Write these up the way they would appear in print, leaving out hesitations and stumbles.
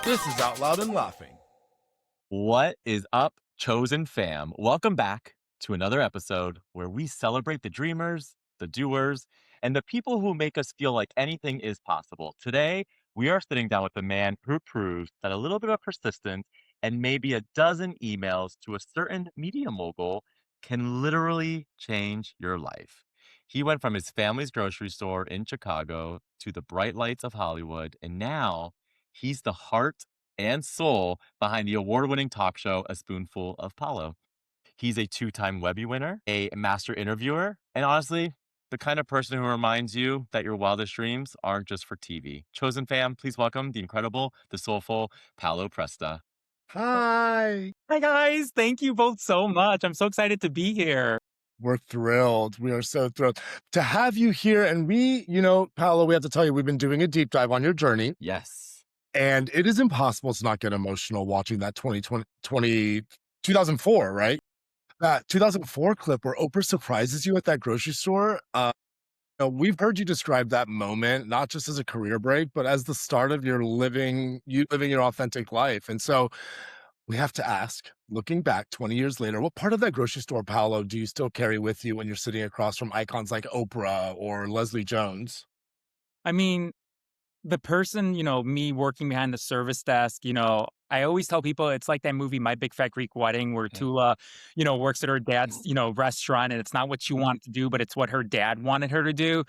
This is Out Loud and Laughing. What is up, chosen fam? Welcome back to another episode where we celebrate the dreamers, the doers, and the people who make us feel like anything is possible. Today, we are sitting down with a man who proves that a little bit of persistence and maybe a dozen emails to a certain media mogul can literally change your life. He went from his family's grocery store in Chicago to the bright lights of Hollywood, and now he's the heart and soul behind the award-winning talk show A Spoonful of Paolo. He's a two-time Webby winner, a master interviewer, and honestly, the kind of person who reminds you that your wildest dreams aren't just for TV. Chosen fam, please welcome the incredible, the soulful Paolo Presta. Hi. Hi guys, thank you both so much. I'm so excited to be here. We're thrilled. We are so thrilled to have you here. And Paolo, we have to tell you, we've been doing a deep dive on your journey. Yes. And it is impossible to not get emotional watching that 2004, right? That 2004 clip where Oprah surprises you at that grocery store. We've heard you describe that moment, not just as a career break, but as the start of you living your authentic life. And so we have to ask, looking back 20 years later, what part of that grocery store, Paolo, do you still carry with you when you're sitting across from icons like Oprah or Leslie Jones? I mean, the person, me working behind the service desk, I always tell people it's like that movie, My Big Fat Greek Wedding, where Tula, works at her dad's, restaurant, and it's not what she wanted to do, but it's what her dad wanted her to do.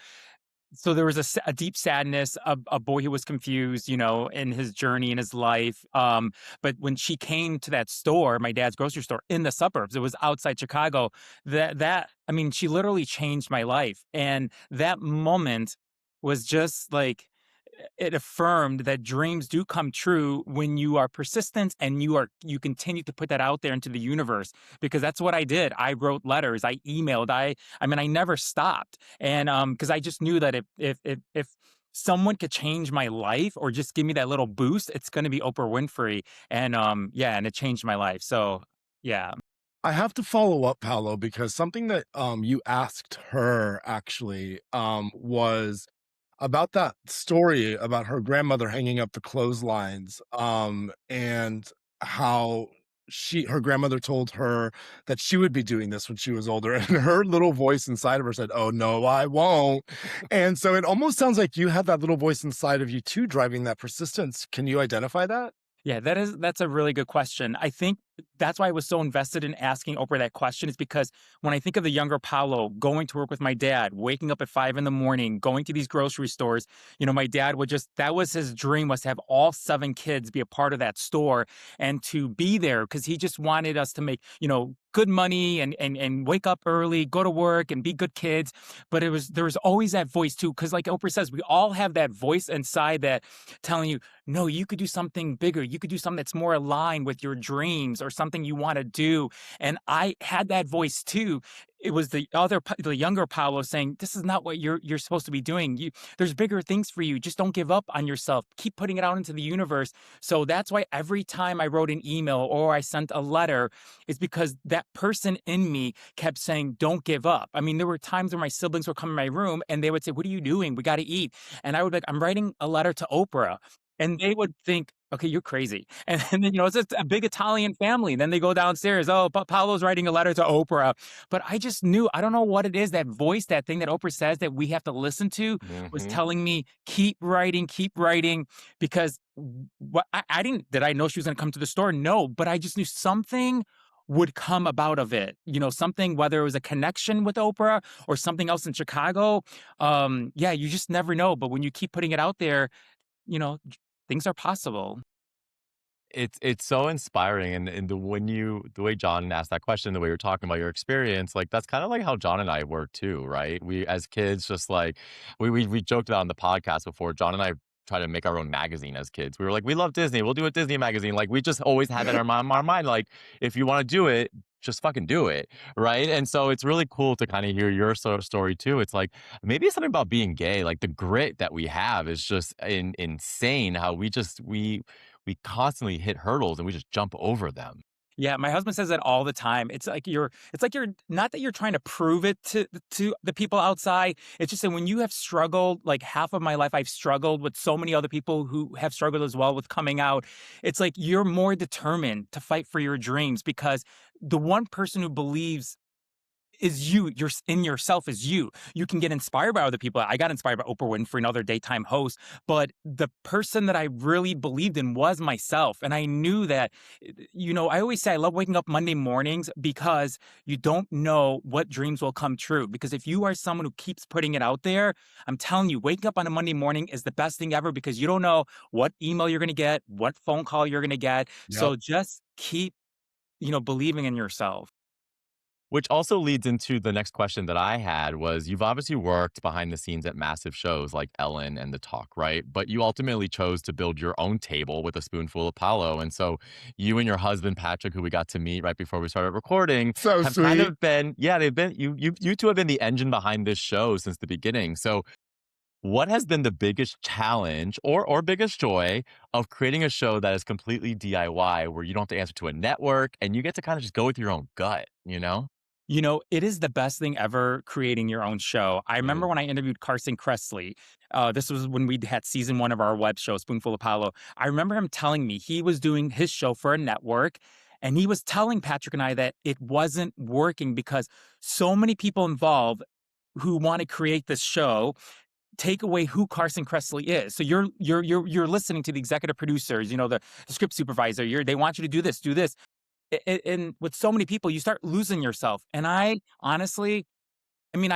So there was a deep sadness, a boy who was confused, in his journey in his life. But when she came to that store, my dad's grocery store in the suburbs, it was outside Chicago. She literally changed my life, and that moment was just like it affirmed that dreams do come true when you are persistent and you continue to put that out there into the universe, because that's what I did. I wrote letters, I emailed, I never stopped. And because I just knew that if someone could change my life or just give me that little boost, it's going to be Oprah Winfrey. And and it changed my life. So yeah. I have to follow up, Paolo, because something that you asked her actually was about that story about her grandmother hanging up the clotheslines, and how her grandmother told her that she would be doing this when she was older, and her little voice inside of her said, "Oh, no, I won't." And so it almost sounds like you had that little voice inside of you too, driving that persistence. Can you identify that? Yeah, that's a really good question. I think that's why I was so invested in asking Oprah that question, is because when I think of the younger Paolo going to work with my dad, waking up at 5 a.m, going to these grocery stores, my dad that was his dream, was to have all 7 kids be a part of that store and to be there because he just wanted us to make, good money and wake up early, go to work and be good kids. But there was always that voice too. Cause like Oprah says, we all have that voice inside that telling you, no, you could do something bigger. You could do something that's more aligned with your dreams or something you want to do. And I had that voice too. It was the younger Paolo saying, this is not what you're supposed to be doing. There's bigger things for you. Just don't give up on yourself. Keep putting it out into the universe. So that's why every time I wrote an email or I sent a letter, it's because that person in me kept saying, don't give up. I mean, there were times where my siblings would come in my room and they would say, what are you doing? We got to eat. And I would be like, I'm writing a letter to Oprah. And they would think, okay, you're crazy. And then, it's just a big Italian family. Then they go downstairs. Oh, Paolo's writing a letter to Oprah. But I just knew, I don't know what it is, that voice, that thing that Oprah says that we have to listen to was Mhm. telling me, keep writing, because did I know she was going to come to the store? No, but I just knew something would come about of it, something, whether it was a connection with Oprah or something else in Chicago. You just never know. But when you keep putting it out there, you know, things are possible. It's so inspiring, and the way John asked that question, the way you're talking about your experience, like that's kind of like how John and I were too, right? We as kids, just like we joked about on the podcast before. John and I tried to make our own magazine as kids. We were like, we love Disney, we'll do a Disney magazine. Like we just always had that in our mind. Like if you want to do it, just fucking do it, right? And so it's really cool to kind of hear your story too. It's like maybe it's something about being gay, like the grit that we have is just insane. How we constantly hit hurdles and we just jump over them. Yeah, my husband says that all the time. It's like you're not that you're trying to prove it to the people outside. It's just that when you have struggled, like half of my life I've struggled with so many other people who have struggled as well with coming out. It's like you're more determined to fight for your dreams because the one person who believes is you. You're in yourself is you. You can get inspired by other people. I got inspired by Oprah Winfrey, another daytime host, but the person that I really believed in was myself. And I knew that, I always say I love waking up Monday mornings because you don't know what dreams will come true. Because if you are someone who keeps putting it out there, I'm telling you, waking up on a Monday morning is the best thing ever because you don't know what email you're going to get, what phone call you're going to get. Yep. So just keep, believing in yourself. Which also leads into the next question that I had was you've obviously worked behind the scenes at massive shows like Ellen and The Talk, right? But you ultimately chose to build your own table with a spoonful of Paolo. And so you and your husband, Patrick, who we got to meet right before we started recording, So have kind sweet. of been, yeah, they've been, you two have been the engine behind this show since the beginning. So what has been the biggest challenge or biggest joy of creating a show that is completely DIY where you don't have to answer to a network and you get to kind of just go with your own gut, you know? It is the best thing ever creating your own show. I It remember is. when I interviewed Carson Kressley. This was when we had season one of our web show, Spoonful of Paolo. I remember him telling me he was doing his show for a network. And he was telling Patrick and I that it wasn't working because so many people involved who want to create this show take away who Carson Kressley is. So you're listening to the executive producers, the script supervisor. They want you to do this, do this. And with so many people, you start losing yourself. And I honestly, I mean,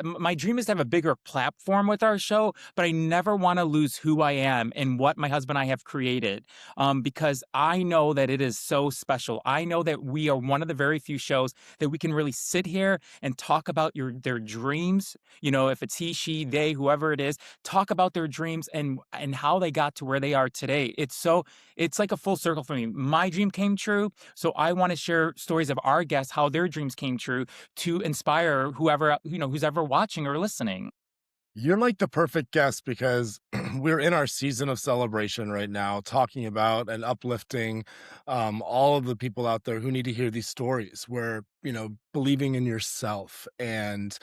my dream is to have a bigger platform with our show, but I never want to lose who I am and what my husband and I have created, because I know that it is so special. I know that we are one of the very few shows that we can really sit here and talk about their dreams. If it's he, she, they, whoever it is, talk about their dreams and how they got to where they are today. It's like a full circle for me. My dream came true, so I want to share stories of our guests, how their dreams came true to inspire who's ever watching or listening. You're like the perfect guest because we're in our season of celebration right now, talking about and uplifting all of the people out there who need to hear these stories where, believing in yourself and,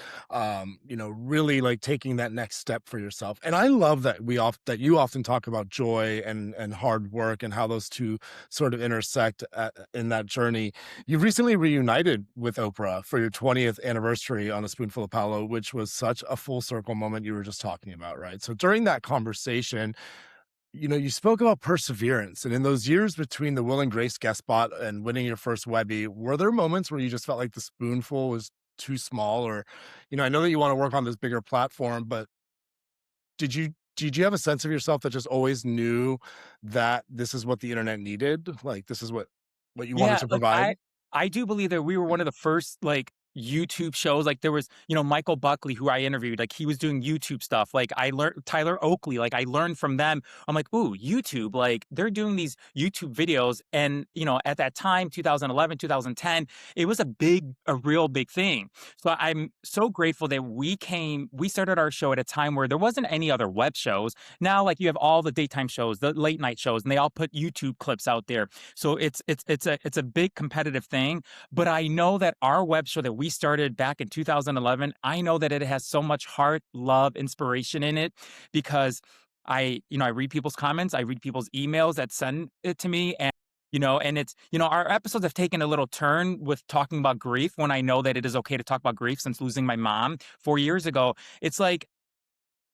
really like taking that next step for yourself. And I love that that you often talk about joy and hard work and how those two sort of intersect in that journey. You've recently reunited with Oprah for your 20th anniversary on A Spoonful of Paolo, which was such a full circle moment you were just talking about, right? So during that conversation, you spoke about perseverance. And in those years between the Will and Grace guest spot and winning your first Webby, were there moments where you just felt like the spoonful was too small? Or, I know that you want to work on this bigger platform, but did you have a sense of yourself that just always knew that this is what the internet needed? Like this is what you wanted Yeah, to like provide? I do believe that we were one of the first like YouTube shows. Like there was, Michael Buckley, who I interviewed, like he was doing YouTube stuff. Like I learned Tyler Oakley, like I learned from them. I'm like, ooh, YouTube, like they're doing these YouTube videos. And, at that time, 2011, 2010, it was a real big thing. So I'm so grateful that we started our show at a time where there wasn't any other web shows. Now, like you have all the daytime shows, the late night shows, and they all put YouTube clips out there. So it's a big competitive thing, but I know that our web show that we started back in 2011, I know that it has so much heart, love, inspiration in it because I read people's comments, I read people's emails that send it to me and it's, our episodes have taken a little turn with talking about grief when I know that it is okay to talk about grief since losing my mom 4 years ago. It's like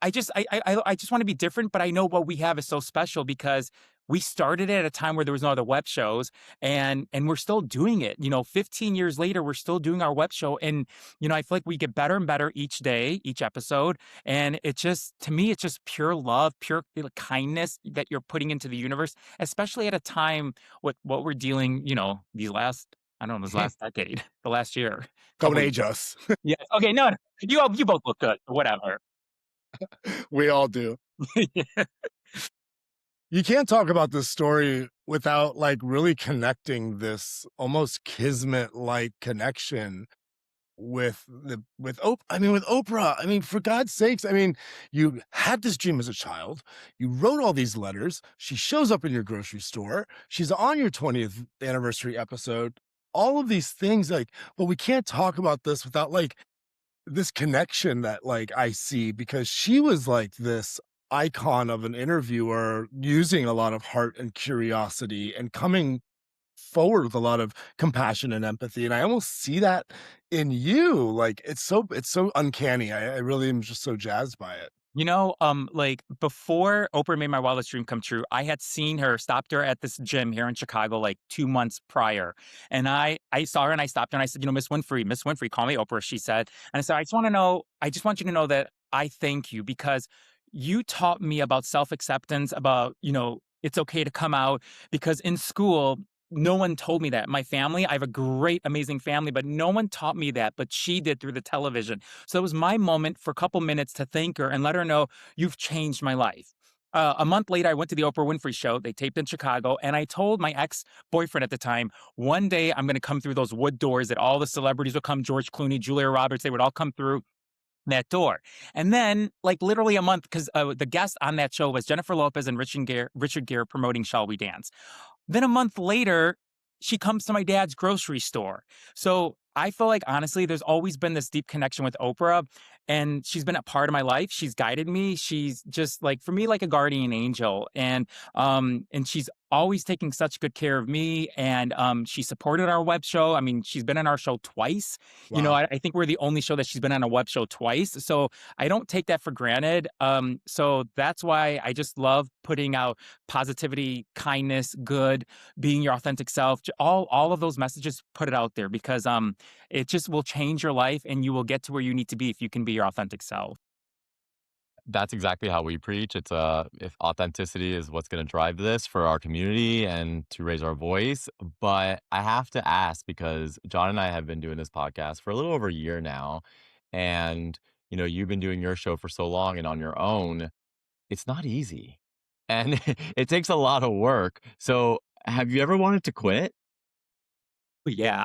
I just want to be different, but I know what we have is so special because we started it at a time where there was no other web shows and we're still doing it. 15 years later, we're still doing our web show. And, I feel like we get better and better each day, each episode. And it just, to me, it's just pure love, pure kindness that you're putting into the universe, especially at a time with what we're dealing, I don't know, this last decade, the last year, Don't couple age years. us. Yeah. Okay. No, no, you both look good. Whatever. We all do. You can't talk about this story without like really connecting this almost kismet like connection with Oprah. I mean, for God's sakes, I mean, you had this dream as a child. You wrote all these letters. She shows up in your grocery store. She's on your 20th anniversary episode. All of these things, like, but we can't talk about this without like this connection that like I see because she was like this icon of an interviewer using a lot of heart and curiosity and coming forward with a lot of compassion and empathy, and I almost see that in you, like, it's so uncanny. I really am just so jazzed by it. Like before Oprah made my wildest dream come true, I had seen her, stopped her at this gym here in Chicago like 2 months prior. And I saw her and I stopped her and I said, Miss Winfrey, call me Oprah, she said. And I said, I just want you to know that I thank you because you taught me about self-acceptance, about, it's okay to come out because in school, no one told me that. My family, I have a great, amazing family, but no one taught me that, but she did through the television. So it was my moment for a couple minutes to thank her and let her know you've changed my life. A month later, I went to the Oprah Winfrey show. They taped in Chicago, and I told my ex boyfriend at the time, one day I'm going to come through those wood doors that all the celebrities would come, George Clooney, Julia Roberts, they would all come through that door. And then, like literally a month, because the guest on that show was Jennifer Lopez and Richard Gere promoting Shall We Dance. Then a month later, she comes to my dad's grocery store. So I feel like honestly, there's always been this deep connection with Oprah, and she's been a part of my life. She's guided me. She's just like for me, like a guardian angel, and she's always taking such good care of me. And she supported our web show. I mean, she's been on our show twice. Wow. I think we're the only show that she's been on a web show twice. So I don't take that for granted. So that's why I just love putting out positivity, kindness, good, being your authentic self. All of those messages, put it out there because it just will change your life and you will get to where you need to be if you can be your authentic self. That's exactly how we preach. It's if authenticity is what's going to drive this for our community and to raise our voice. But I have to ask because John and I have been doing this podcast for a little over a year now, and you've been doing your show for so long and on your own. It's not easy, and it takes a lot of work. So, have you ever wanted to quit? Yeah.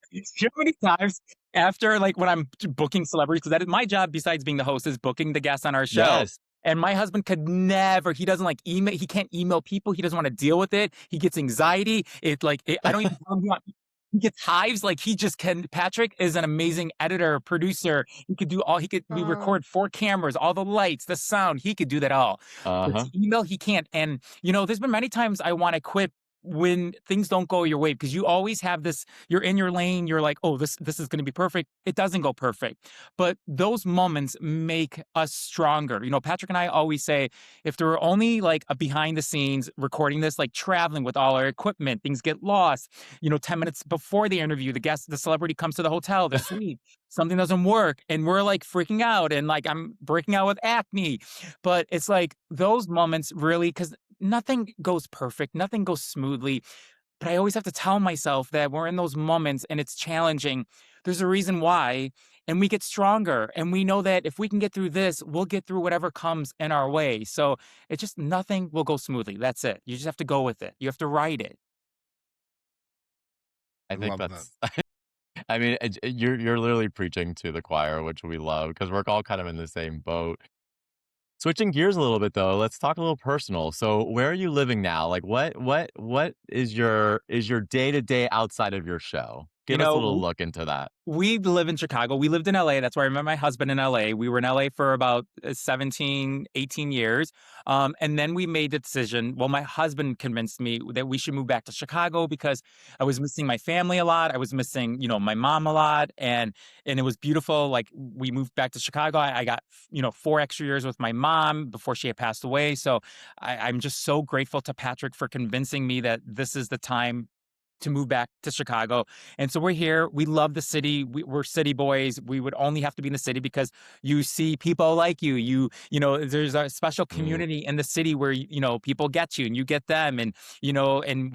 You know how many times after, like, when I'm booking celebrities, because that is my job besides being the host is booking the guests on our show. Yes. And my husband could never, he doesn't like email, he can't email people. He doesn't want to deal with it. He gets anxiety. I don't even tell him he gets hives. Like he just can. Patrick is an amazing editor, producer. We Oh. record 4 cameras, all the lights, the sound. He could do that all. Uh But huh. to email, he can't. And, there's been many times I want to quit when things don't go your way because you always have this, you're in your lane, you're like, oh, this is going to be perfect. It doesn't go perfect, but those moments make us stronger. Patrick and I always say, if there were only like a behind the scenes recording this, like traveling with all our equipment, things get lost. 10 minutes before the interview, the celebrity comes to the hotel, the suite, something doesn't work, and we're like freaking out, and like I'm breaking out with acne. But it's like those moments really, because nothing goes perfect, nothing goes smoothly. But I always have to tell myself that we're in those moments and it's challenging. There's a reason why, and we get stronger. And we know that if we can get through this, we'll get through whatever comes in our way. So it's just nothing will go smoothly. That's it. You just have to go with it. You have to ride it. I I think love that. that's. I mean, you're literally preaching to the choir, which we love because we're all kind of in the same boat. Switching gears a little bit though, let's talk a little personal. So, where are you living now? Like, what is your day to day outside of your show? You Give us a know, little look into that. We live in Chicago. We lived in LA. That's where I met my husband in LA. We were in LA for about 17, 18 years. And then we made the decision. Well, my husband convinced me that we should move back to Chicago because I was missing my family a lot. I was missing, my mom a lot. And it was beautiful. Like we moved back to Chicago. I got, 4 extra years with my mom before she had passed away. So I'm just so grateful to Patrick for convincing me that this is the time to move back to Chicago. And so we're here. We love the city. We're city boys. We would only have to be in the city because you see people like you. There's a special Mm, community in the city where, people get you and you get them. And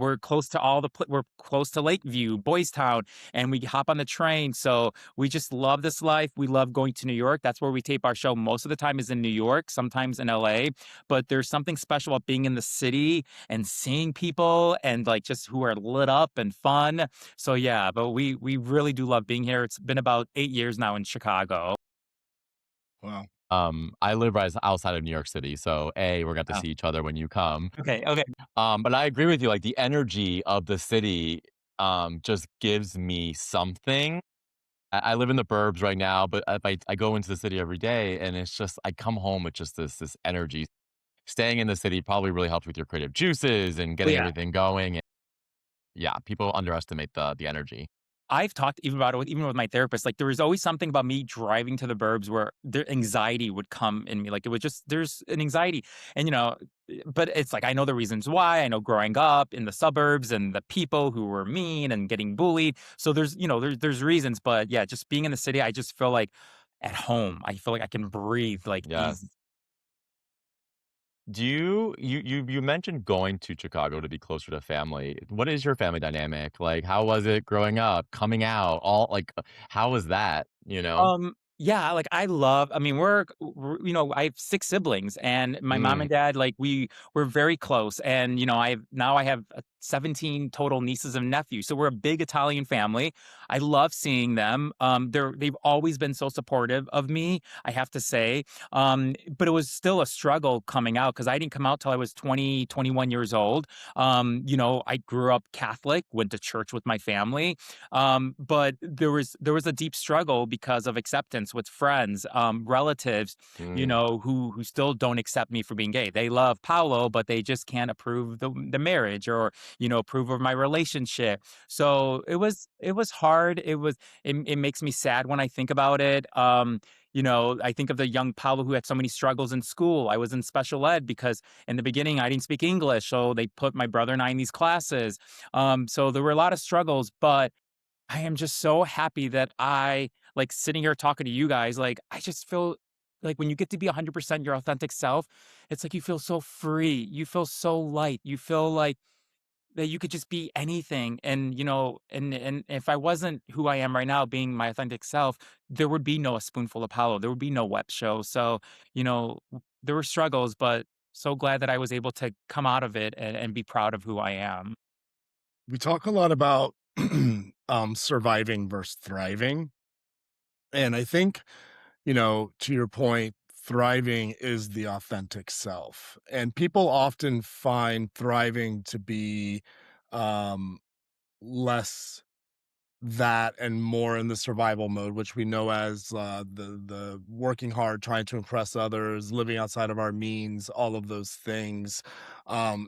we're close to we're close to Lakeview, Boys Town, and we hop on the train. So we just love this life. We love going to New York. That's where we tape our show. Most of the time is in New York, sometimes in LA. But there's something special about being in the city and seeing people and like just who are lit up up and fun. So yeah, but we really do love being here. It's been about 8 years now in Chicago. Wow. I live right outside of New York City, so A, we're going to Oh, see each other when you come. okay, okay. But I agree with you, like, the energy of the city, just gives me something. I live in the burbs right now, but if I go into the city every day, and it's just I come home with just this energy. Staying in the city probably really helps with your creative juices and Oh getting yeah. everything going. Yeah, people underestimate the energy. I've talked even about it with even with my therapist, like, there was always something about me driving to the burbs where the anxiety would come in me, like, it was just there's an anxiety, and, but it's like, I know the reasons why, I know growing up in the suburbs and the people who were mean and getting bullied, so there's reasons, but, yeah, just being in the city, I just feel like at home, I feel like I can breathe, like, Yes. easy. Do you mentioned going to Chicago to be closer to family. What is your family dynamic? Like, how was it growing up, coming out, all like, how was that, you know? Yeah, like I mean, I have 6 siblings and my mom Mm, and dad, like we're very close. And, I have 17 total nieces and nephews. So we're a big Italian family. I love seeing them. They've always been so supportive of me, I have to say. But it was still a struggle coming out because I didn't come out till I was 20, 21 years old. I grew up Catholic, went to church with my family. But there was a deep struggle because of acceptance with friends, relatives, mm, who still don't accept me for being gay. They love Paolo, but they just can't approve the marriage or approve of my relationship. So it was hard. It makes me sad when I think about it. I think of the young Paolo who had so many struggles in school. I was in special ed because in the beginning I didn't speak English, so they put my brother and I in these classes. So there were a lot of struggles, but I am just so happy that like, sitting here talking to you guys, like, I just feel like when you get to be 100% your authentic self, it's like you feel so free. You feel so light. You feel like that you could just be anything. And if I wasn't who I am right now, being my authentic self, there would be no A Spoonful of Apollo. There would be no web show. So, there were struggles, but so glad that I was able to come out of it and be proud of who I am. We talk a lot about surviving versus thriving. And I think, to your point, thriving is the authentic self. And people often find thriving to be um, less that and more in the survival mode, which we know as the working hard, trying to impress others, living outside of our means, all of those things.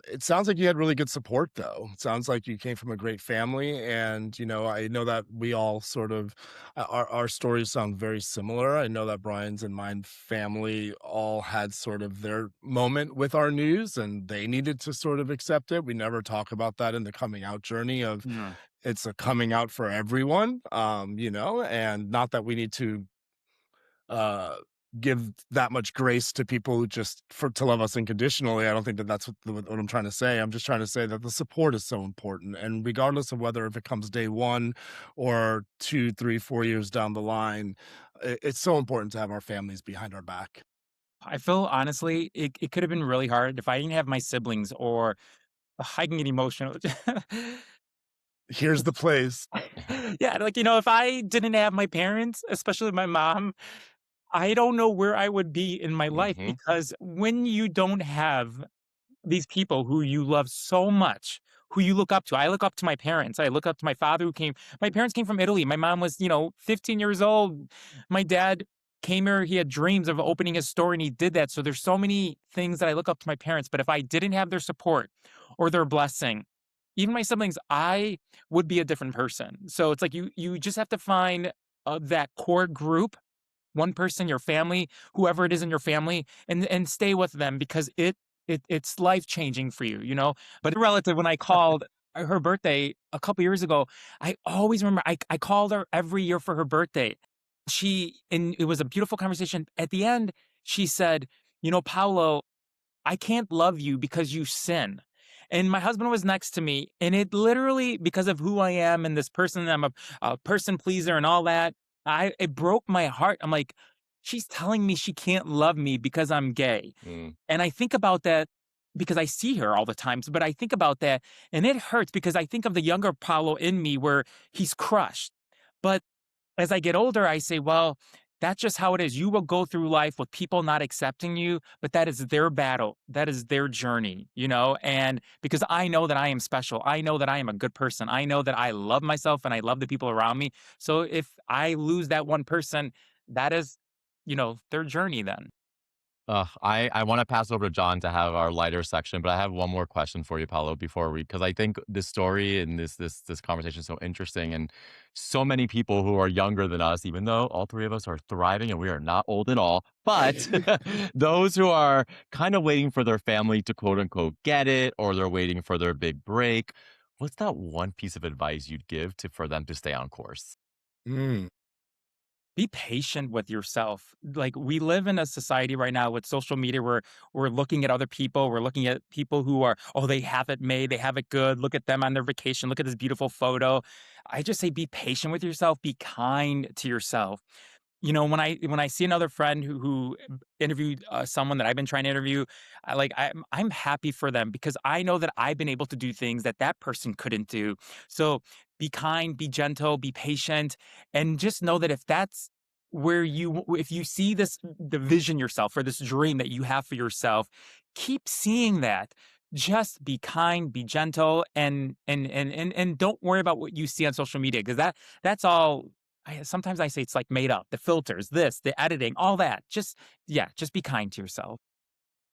It sounds like you had really good support, though. It sounds like you came from a great family, and I know that we all sort of our stories sound very similar. I know that Brian's and mine family all had sort of their moment with our news, and they needed to sort of accept it. We never talk about that in the coming out journey of Mm. it's a coming out for everyone, and not that we need to uh give that much grace to people who just for to love us unconditionally. I don't think that that's what I'm trying to say. I'm just trying to say that the support is so important, and regardless of whether if it comes day one or 2, 3, 4 years down the line, it's so important to have our families behind our back. I feel honestly, it could have been really hard if I didn't have my siblings or I can get emotional. Here's the place. Yeah, like, if I didn't have my parents, especially my mom, I don't know where I would be in my life mhm, because when you don't have these people who you love so much, who you look up to. I look up to my parents. I look up to my father my parents came from Italy. My mom was, 15 years old. My dad came here. He had dreams of opening a store and he did that. So there's so many things that I look up to my parents. But if I didn't have their support or their blessing, even my siblings, I would be a different person. So it's like you just have to find that core group, one person, your family, whoever it is in your family, and stay with them because it's life changing for you, you know. But a relative, when I called her birthday a couple years ago, I always remember I called her every year for her birthday. And it was a beautiful conversation. At the end, she said, Paolo, I can't love you because you sin. And my husband was next to me, and it literally, because of who I am and this person, I'm a person pleaser and all that, it broke my heart. I'm like, she's telling me she can't love me because I'm gay. mm. And I think about that because I see her all the times, but I think about that and it hurts because I think of the younger Paolo in me where he's crushed. But as I get older, I say, well, that's just how it is. You will go through life with people not accepting you, but that is their battle. That is their journey, you know? And because I know that I am special, I know that I am a good person. I know that I love myself and I love the people around me. So if I lose that one person, that is, their journey then. I want to pass over to John to have our lighter section, but I have one more question for you, Paolo, before we, because I think this story and this conversation is so interesting, and so many people who are younger than us, even though all three of us are thriving and we are not old at all, but those who are kind of waiting for their family to quote unquote get it, or they're waiting for their big break. What's that one piece of advice you'd give to for them to stay on course? Mm, Be patient with yourself. Like we live in a society right now with social media where we're looking at other people, we're looking at people who are, oh, they have it made, they have it good. Look at them on their vacation. Look at this beautiful photo. I just say be patient with yourself, be kind to yourself. When I see another friend who interviewed someone that I've been trying to interview, I'm happy for them because I know that I've been able to do things that that person couldn't do. So be kind, be gentle, be patient, and just know that if you see the vision yourself or this dream that you have for yourself, keep seeing that. Just be kind, be gentle, and don't worry about what you see on social media because that's all. Sometimes I say it's like made up. The filters, the editing, all that. Just be kind to yourself.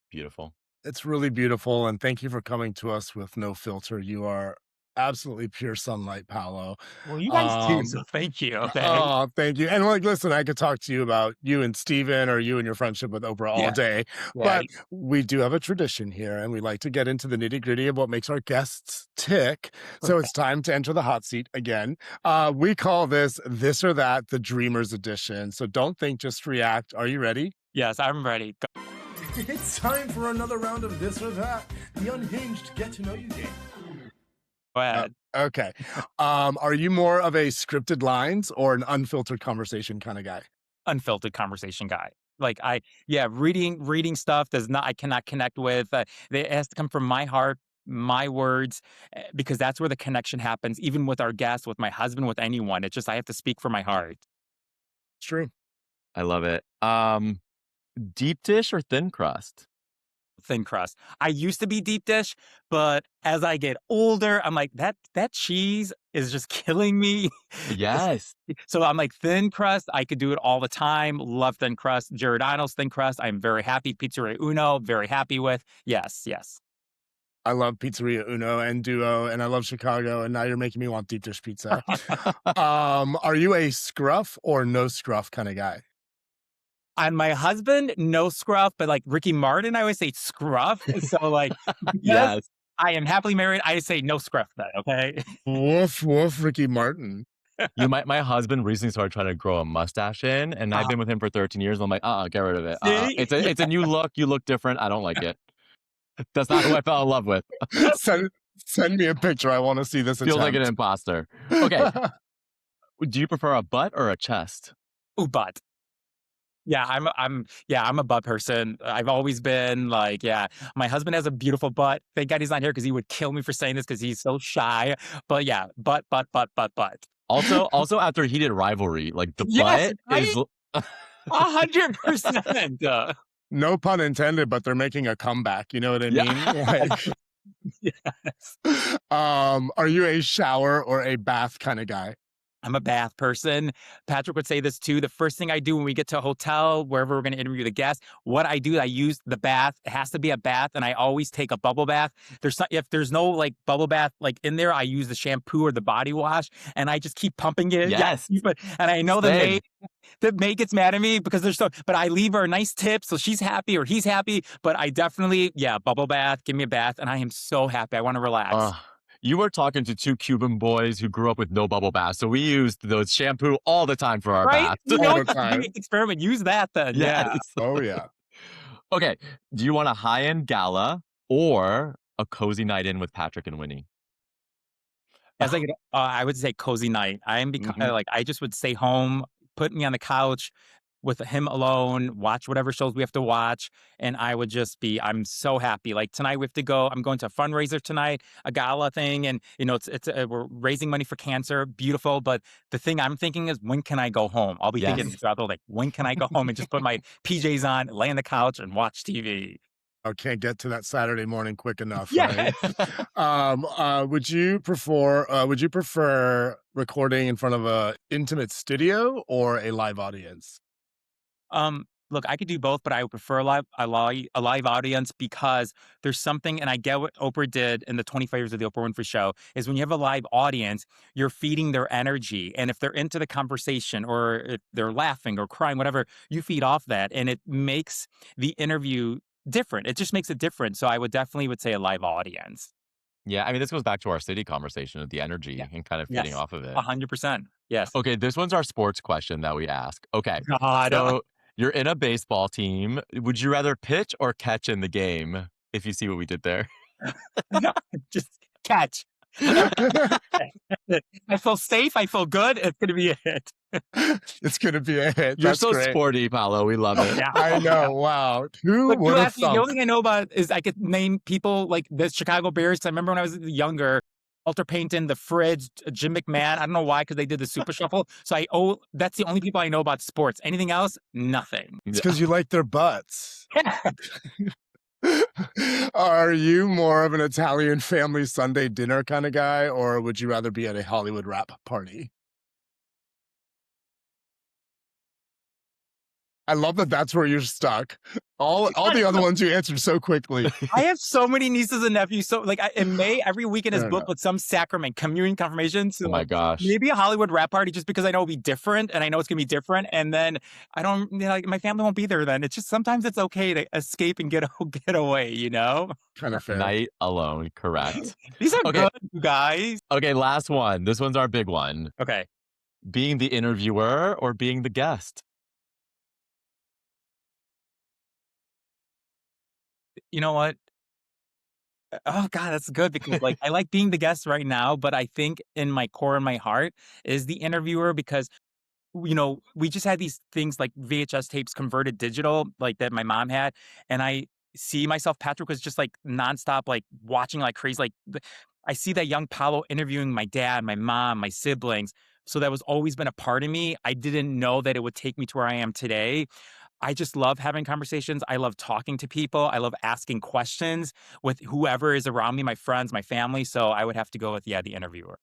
Beautiful. it's really beautiful, and thank you for coming to us with no filter. You are absolutely pure sunlight, Paolo. Well, you guys too, Um, so thank you. Okay. oh, thank you. And like, listen, I could talk to you about you and Steven or you and your friendship with Oprah all Yeah. day, Yeah. but we do have a tradition here, and we like to get into the nitty gritty of what makes our guests tick. So Okay. it's time to enter the hot seat again. We call this or that, the Dreamers Edition. So don't think, just react. Are you ready? Yes, I'm ready. Go It's time for another round of this or that, the unhinged get to know you game. ahead. Okay. Are you more of a scripted lines or an unfiltered conversation kind of guy? Unfiltered conversation guy. Yeah, reading stuff does not, I cannot connect with. It has to come from my heart, my words, because that's where the connection happens. Even with our guests, with my husband, with anyone, it's just I have to speak from my heart. It's true. I love it. Deep dish or thin crust? Thin crust. I used to be deep dish, but as I get older, I'm like that cheese is just killing me. It's- Yes. so I'm like thin crust. I could do it all the time. Love thin crust. Giordano's thin crust. I'm very happy. Pizzeria Uno, very happy with. Yes, yes. I love Pizzeria Uno and Duo, and I love Chicago, and now you're making me want deep dish pizza. Are you a scruff or no scruff kind of guy? On my husband, no scruff, but like Ricky Martin, I always say scruff. So like because Yes. I am happily married, I say no scruff then, okay? Woof, woof, Ricky Martin. My husband recently started trying to grow a mustache in, and I've been with him for 13 years. And I'm like, get rid of it. See? It's a new look. You look different. I don't like it. That's not who I fell in love with. send, send me a picture. I want to see this Feels like an attempt. imposter. Okay. Do you prefer a butt or a chest? Ooh, but yeah, I'm a butt person. I've always been like, yeah. My husband has a beautiful butt. Thank God he's not here because he would kill me for saying this because he's so shy. But yeah, butt. Also after heated rivalry, like the Yes, butt is. right? 100%. No pun intended, but they're making a comeback. You know what I Yeah. mean? Like, Yes. are you a shower or a bath kind of guy? I'm a bath person. Patrick would say this too. The first thing I do when we get to a hotel, wherever we're going to interview the guest, what I do, I use the bath. It has to be a bath, and I always take a bubble bath. If there's no like bubble bath like in there, I use the shampoo or the body wash, and I just keep pumping it. Yeah, Yes. and I know Same. the maid gets mad at me because there's so, but I leave her a nice tip so she's happy or he's happy. But I definitely, yeah, bubble bath, give me a bath, and I am so happy. I want to relax. Uh, you were talking to two Cuban boys who grew up with no bubble bath, so we used those shampoo all the time for our Right? bath. You All know, the time. experiment. Use that then. Yes. Yeah. Oh, yeah. Okay. Do you want a high-end gala or a cozy night in with Patrick and Winnie? As I get, I would say cozy night. Mhm. Like I just would stay home, put me on the couch, with him alone, watch whatever shows we have to watch, and I would just I'm so happy. Like tonight we have to go. I'm going to a fundraiser tonight, a gala thing, and we're raising money for cancer. Beautiful, but the thing I'm thinking is, when can I go home? I'll be thinking Yes. throughout the like, when can I go home and just put my PJs on, lay on the couch, and watch TV? I can't get to that Saturday morning quick enough, right? Yeah. Would you prefer recording in front of a intimate studio or a live audience? Look, I could do both, but I would prefer a live audience because there's something, and I get what Oprah did in the 25 years of the Oprah Winfrey Show, is when you have a live audience, you're feeding their energy. And if they're into the conversation or if they're laughing or crying, whatever, you feed off that. And it makes the interview different. It just makes it different. So I would say a live audience. Yeah, I mean, this goes back to our city conversation of the Yeah. energy and kind of feeding Yes. off of it. 100%. Yes. Okay, this one's our sports question that we ask. Okay, God. so you're in a baseball team. Would you rather pitch or catch in the game? If you see what we did there. No, just catch. I feel safe. I feel good. It's going to be a hit. It's gonna be a hit. You're That's so great. sporty, Paolo. We love it. Yeah. I know. Wow. Who But would you have asked me, the thunk? only thing I know about is I could name people like the Chicago Bears. I remember when I was younger, Walter Payton, the Fridge, Jim McMahon. I don't know why, because they did the Super Shuffle. So that's the only people I know about sports. Anything else? Nothing. It's because you like their butts. Are you more of an Italian family Sunday dinner kind of guy, or would you rather be at a Hollywood rap party? I love that that's where you're stuck. All the other ones you answered so quickly. I have so many nieces and nephews. So like in May, every weekend is Fair booked enough. with some sacrament, communion, confirmation. So Oh my gosh. maybe a Hollywood rap party, just because I know it'll be different and I know it's gonna be different. And then I don't, like, my family won't be there then. It's just sometimes it's okay to escape and get get away, you know? Kind of fair. Night alone, correct. These are Okay. good, you guys. Okay, last one. This one's our big one. Okay. Being the interviewer or being the guest? You know what? Oh God, that's good because like I like being the guest right now, but I think in my core and my heart is the interviewer because we just had these things like VHS tapes converted digital, like that my mom had. And I see myself, Patrick was just like nonstop, like watching like crazy. I see that young Paolo interviewing my dad, my mom, my siblings. So that was always been a part of me. I didn't know that it would take me to where I am today. I just love having conversations. I love talking to people. I love asking questions with whoever is around me, my friends, my family. So I would have to go with, yeah, the interviewer.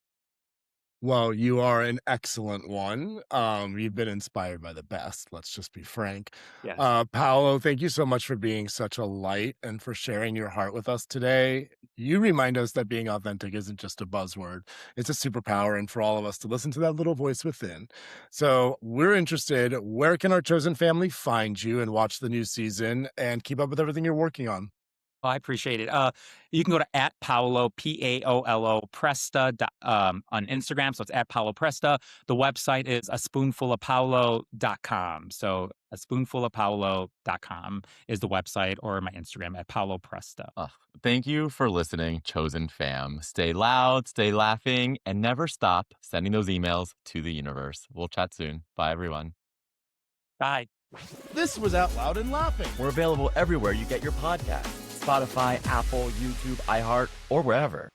Well, you are an excellent one. You've been inspired by the best, let's just be frank. Yes. Paolo, thank you so much for being such a light and for sharing your heart with us today. You remind us that being authentic isn't just a buzzword, it's a superpower, and for all of us to listen to that little voice within. So, we're interested, where can our chosen family find you and watch the new season and keep up with everything you're working on? Oh, I appreciate it. You can go to at Paolo, Paolo Presta on Instagram. So it's at Paolo Presta. The website is a spoonful of Paolo.com. So a spoonful of Paolo.com is the website, or my Instagram at Paolo Presta. Thank you for listening, chosen fam. Stay loud, stay laughing, and never stop sending those emails to the universe. We'll chat soon. Bye, everyone. Bye. This was Out Loud and Laughing. We're available everywhere you get your podcasts: Spotify, Apple, YouTube, iHeart, or wherever.